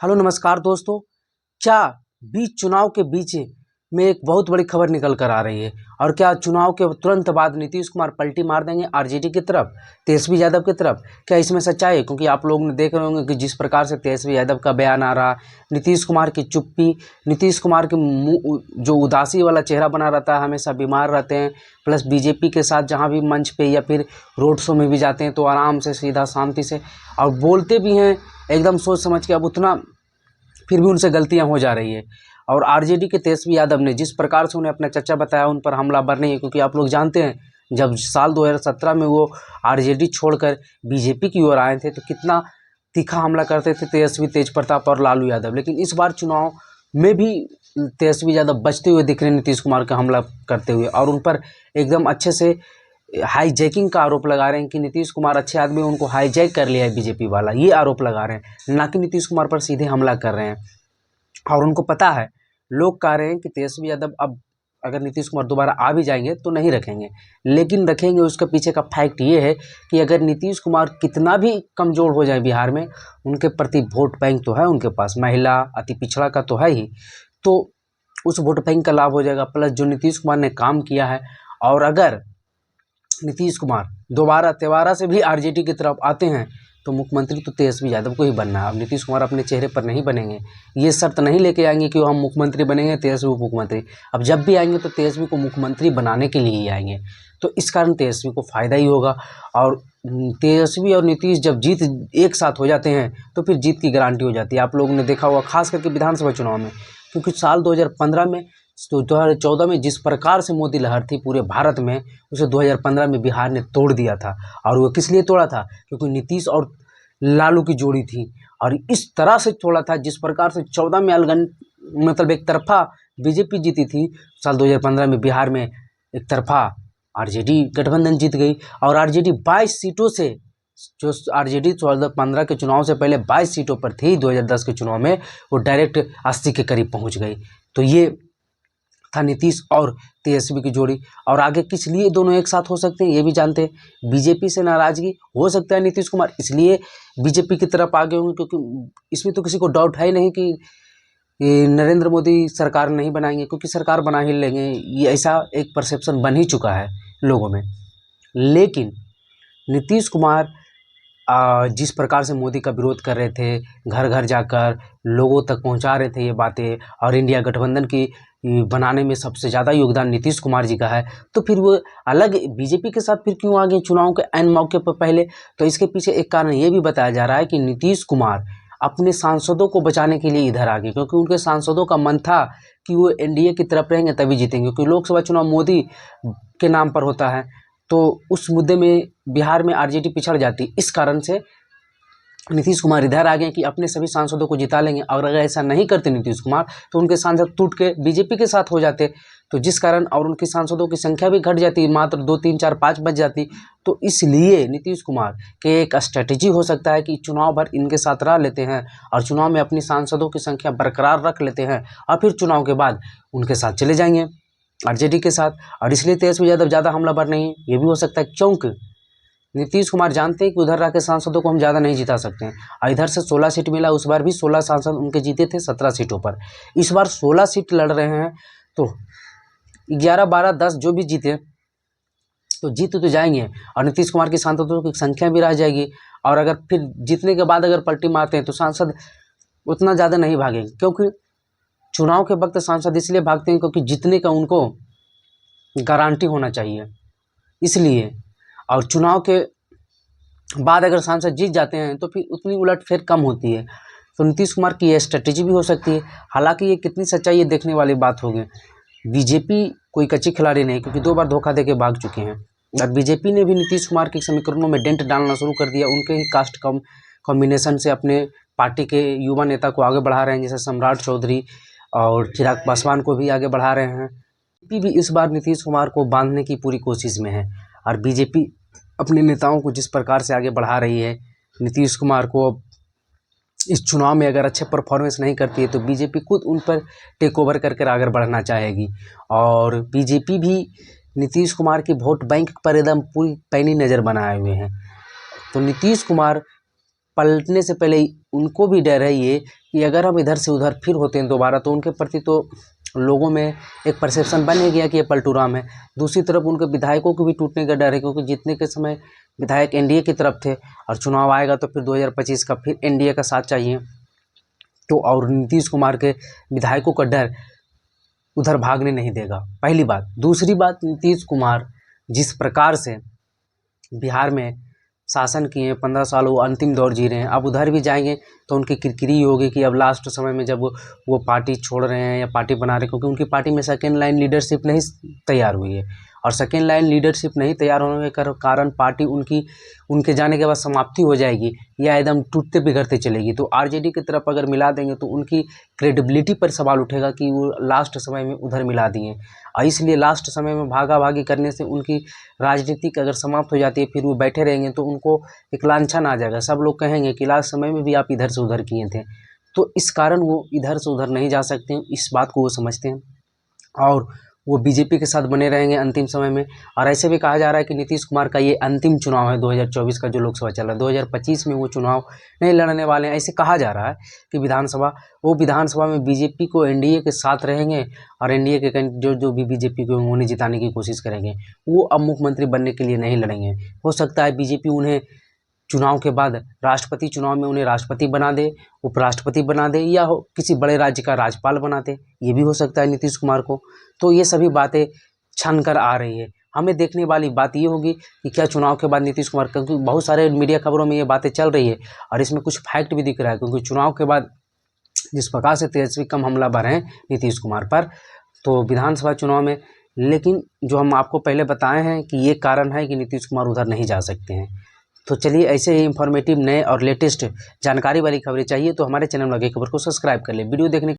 Hello नमस्कार दोस्तों। क्या बीच चुनाव के बीच में एक बहुत बड़ी खबर निकल कर आ रही है और क्या चुनाव के तुरंत बाद नीतीश कुमार पलटी मार देंगे आरजेडी की तरफ, तेजस्वी यादव की तरफ? क्या इसमें सच्चाई है? क्योंकि आप लोग ने देख रहे होंगे कि जिस प्रकार से तेजस्वी यादव का बयान आ रहा, नीतीश कुमार की चुप्पी, नीतीश कुमार के मुंह जो उदासी वाला चेहरा बना रहता है, हमेशा बीमार रहते हैं। प्लस बीजेपी के साथ जहाँ भी मंच पे या फिर रोड शो में भी जाते हैं तो आराम से सीधा शांति से और बोलते भी हैं एकदम सोच समझ के। अब उतना फिर भी उनसे गलतियां हो जा रही है। और आरजेडी के तेजस्वी यादव ने जिस प्रकार से उन्हें अपना चच्चा बताया, उन पर हमलावर नहीं है। क्योंकि आप लोग जानते हैं जब साल 2017 में वो आरजेडी छोड़कर बीजेपी की ओर आए थे तो कितना तीखा हमला करते थे तेजस्वी, तेज प्रताप और लालू यादव। लेकिन इस बार चुनाव में भी तेजस्वी यादव बचते हुए दिख रहे हैं नीतीश कुमार का हमला करते हुए, और उन पर एकदम अच्छे से हाईजैकिंग का आरोप लगा रहे हैं कि नीतीश कुमार अच्छे आदमी, उनको हाईजैक कर लिया है बीजेपी वाला, ये आरोप लगा रहे हैं, ना कि नीतीश कुमार पर सीधे हमला कर रहे हैं। और उनको पता है, लोग कह रहे हैं कि तेजस्वी यादव अब अगर नीतीश कुमार दोबारा आ भी जाएंगे तो नहीं रखेंगे, लेकिन रखेंगे। उसके पीछे का फैक्ट ये है कि अगर नीतीश कुमार कितना भी कमज़ोर हो जाए बिहार में, उनके प्रति वोट बैंक तो है उनके पास, महिला अति पिछड़ा का तो है ही, तो उस वोट बैंक का लाभ हो जाएगा। प्लस जो नीतीश कुमार ने काम किया है, और अगर नीतीश कुमार दोबारा से भी आरजेडी की तरफ आते हैं तो मुख्यमंत्री तो तेजस्वी यादव को ही बनना है। अब नीतीश कुमार अपने चेहरे पर नहीं बनेंगे, ये शर्त नहीं लेके आएंगे कि हम मुख्यमंत्री बनेंगे, तेजस्वी उप मुख्यमंत्री। अब जब भी आएंगे तो तेजस्वी को मुख्यमंत्री बनाने के लिए ही आएंगे, तो इस कारण तेजस्वी को फायदा ही होगा। और तेजस्वी और नीतीश जब जीत एक साथ हो जाते हैं तो फिर जीत की गारंटी हो जाती है। आप लोगों ने देखा होगा खास करके विधानसभा चुनाव में, क्योंकि साल 2015 में तो 2014 में जिस प्रकार से मोदी लहर थी पूरे भारत में, उसे 2015 में बिहार ने तोड़ दिया था। और वो किस लिए तोड़ा था? क्योंकि नीतीश और लालू की जोड़ी थी, और इस तरह से तोड़ा था जिस प्रकार से 14 में मतलब एक तरफा बीजेपी जीती थी। साल 2015 में बिहार में एक तरफा आरजेडी गठबंधन जीत गई, और आरजेडी 22 सीटों से, जो आरजेडी 2015 के चुनाव से पहले 22 सीटों पर थी, 2010 के चुनाव में वो डायरेक्ट 80 के करीब पहुंच गई। तो ये था नीतीश और तेजस्वी की जोड़ी। और आगे किस लिए दोनों एक साथ हो सकते हैं ये भी जानते हैं। बीजेपी से नाराजगी हो सकता है नीतीश कुमार इसलिए बीजेपी की तरफ आगे होंगे, क्योंकि इसमें तो किसी को डाउट है ही नहीं कि ये नरेंद्र मोदी सरकार नहीं बनाएंगे, क्योंकि सरकार बना ही लेंगे, ये ऐसा एक परसेप्शन बन ही चुका है लोगों में। लेकिन नीतीश कुमार जिस प्रकार से मोदी का विरोध कर रहे थे, घर घर जाकर लोगों तक पहुंचा रहे थे ये बातें, और इंडिया गठबंधन की बनाने में सबसे ज़्यादा योगदान नीतीश कुमार जी का है, तो फिर वो अलग बीजेपी के साथ फिर क्यों आ गए चुनाव के ऐन मौके पर पहले? तो इसके पीछे एक कारण ये भी बताया जा रहा है कि नीतीश कुमार अपने सांसदों को बचाने के लिए इधर आ गए, क्योंकि उनके सांसदों का मन था कि वो एनडीए की तरफ रहेंगे तभी जीतेंगे, क्योंकि लोकसभा चुनाव मोदी के नाम पर होता है। तो उस मुद्दे में बिहार में आरजेडी पिछड़ जाती, इस कारण से नीतीश कुमार इधर आ गए कि अपने सभी सांसदों को जिता लेंगे। और अगर ऐसा नहीं करते नीतीश कुमार तो उनके सांसद टूट के बीजेपी के साथ हो जाते, तो जिस कारण और उनके सांसदों की संख्या भी घट जाती, मात्र 2 3 4 5 बच जाती। तो इसलिए नीतीश कुमार के एक स्ट्रेटेजी हो सकता है कि चुनाव भर इनके साथ रह लेते हैं और चुनाव में अपनी सांसदों की संख्या बरकरार रख लेते हैं, और फिर चुनाव के बाद उनके साथ चले जाएंगे आरजेडी के साथ। और इसलिए तेजस्वी यादव ज़्यादा हमलावर नहीं, ये भी हो सकता है, क्योंकि नीतीश कुमार जानते हैं कि उधर रह के सांसदों को हम ज़्यादा नहीं जिता सकते हैं। और इधर से 16 सीट मिला, उस बार भी 16 सांसद उनके जीते थे 17 सीटों पर। इस बार 16 सीट लड़ रहे हैं, तो 11 12 10 जो भी जीते तो जीत तो जाएंगे, और नीतीश कुमार की सांसदों की संख्या भी रह जाएगी। और अगर फिर जीतने के बाद अगर पलटी मारते हैं तो सांसद उतना ज़्यादा नहीं भागेंगे, क्योंकि चुनाव के वक्त सांसद इसलिए भागते हैं क्योंकि जीतने का उनको गारंटी होना चाहिए, इसलिए। और चुनाव के बाद अगर सांसद जीत जाते हैं तो फिर उतनी उलटफेर कम होती है। तो नीतीश कुमार की ये स्ट्रेटेजी भी हो सकती है। हालांकि ये कितनी सच्चाई ये देखने वाली बात होगी। बीजेपी कोई कच्ची खिलाड़ी नहीं, क्योंकि 2 बार धोखा देके भाग चुके हैं। और बीजेपी ने भी नीतीश कुमार के समीकरणों में डेंट डालना शुरू कर दिया, उनके ही कास्ट कॉम्बिनेशन से अपने पार्टी के युवा नेता को आगे बढ़ा रहे हैं, जैसे सम्राट चौधरी और चिराग पासवान को भी आगे बढ़ा रहे हैं। बीजेपी भी इस बार नीतीश कुमार को बांधने की पूरी कोशिश में है, और बीजेपी अपने नेताओं को जिस प्रकार से आगे बढ़ा रही है, नीतीश कुमार को इस चुनाव में अगर अच्छे परफॉर्मेंस नहीं करती है तो बीजेपी खुद उन पर टेक ओवर करके आगे बढ़ना चाहेगी। और बीजेपी भी नीतीश कुमार की वोट बैंक पर एकदम पूरी पैनी नज़र बनाए हुए हैं। तो नीतीश कुमार पलटने से पहले उनको भी डर है ये कि अगर हम इधर से उधर फिर होते हैं दोबारा तो उनके प्रति तो लोगों में एक परसेप्शन बन ही गया कि ये पलटू राम है। दूसरी तरफ उनके विधायकों को भी टूटने का डर है, क्योंकि जीतने के समय विधायक एनडीए की तरफ थे और चुनाव आएगा तो फिर 2025 का फिर एनडीए का साथ चाहिए। तो और नीतीश कुमार के विधायकों का डर उधर भागने नहीं देगा, पहली बात। दूसरी बात, नीतीश कुमार जिस प्रकार से बिहार में शासन किए 15 साल, वो अंतिम दौर जी रहे हैं, अब उधर भी जाएंगे तो उनकी किरकिरी होगी कि अब लास्ट समय में जब वो पार्टी छोड़ रहे हैं या पार्टी बना रहे हैं, क्योंकि उनकी पार्टी में सेकेंड लाइन लीडरशिप नहीं तैयार हुई है और सेकेंड लाइन लीडरशिप नहीं तैयार होने के कारण पार्टी उनके जाने के बाद समाप्ति हो जाएगी या एकदम टूटते बिगड़ते चलेगी। तो आरजेडी की तरफ अगर मिला देंगे तो उनकी क्रेडिबिलिटी पर सवाल उठेगा कि वो लास्ट समय में उधर मिला दिए, और इसलिए लास्ट समय में भागा भागी करने से उनकी राजनीतिक अगर समाप्त हो जाती है फिर वो बैठे रहेंगे तो उनको एक लांछन आ जाएगा। सब लोग कहेंगे कि लास्ट समय में भी आप इधर से उधर किए थे, तो इस कारण वो इधर से उधर नहीं जा सकते हैं, इस बात को वो समझते हैं और वो बीजेपी के साथ बने रहेंगे अंतिम समय में। और ऐसे भी कहा जा रहा है कि नीतीश कुमार का ये अंतिम चुनाव है 2024 का, जो लोकसभा चल रहा है 2025 में वो चुनाव नहीं लड़ने वाले हैं, ऐसे कहा जा रहा है कि विधानसभा में बीजेपी को एनडीए के साथ रहेंगे और एनडीए के जो भी बीजेपी को उन्हें जिताने की कोशिश करेंगे। वो अब मुख्यमंत्री बनने के लिए नहीं लड़ेंगे। हो सकता है बीजेपी उन्हें चुनाव के बाद राष्ट्रपति चुनाव में उन्हें राष्ट्रपति बना दे, उपराष्ट्रपति बना दे या किसी बड़े राज्य का राज्यपाल बना दे, ये भी हो सकता है नीतीश कुमार को। तो ये सभी बातें छन कर आ रही है। हमें देखने वाली बात ये होगी कि क्या चुनाव के बाद नीतीश कुमार, क्योंकि बहुत सारे मीडिया खबरों में ये बातें चल रही है और इसमें कुछ फैक्ट भी दिख रहा है, क्योंकि चुनाव के बाद जिस प्रकार से तेजस्वी कम हमलावर हैं नीतीश कुमार पर, तो विधानसभा चुनाव में, लेकिन जो हम आपको पहले बताए हैं कि ये कारण है कि नीतीश कुमार उधर नहीं जा सकते हैं। तो चलिए, ऐसे ही इंफॉर्मेटिव नए और लेटेस्ट जानकारी वाली खबरें चाहिए तो हमारे चैनल लगे खबर को सब्सक्राइब कर ले। वीडियो देखने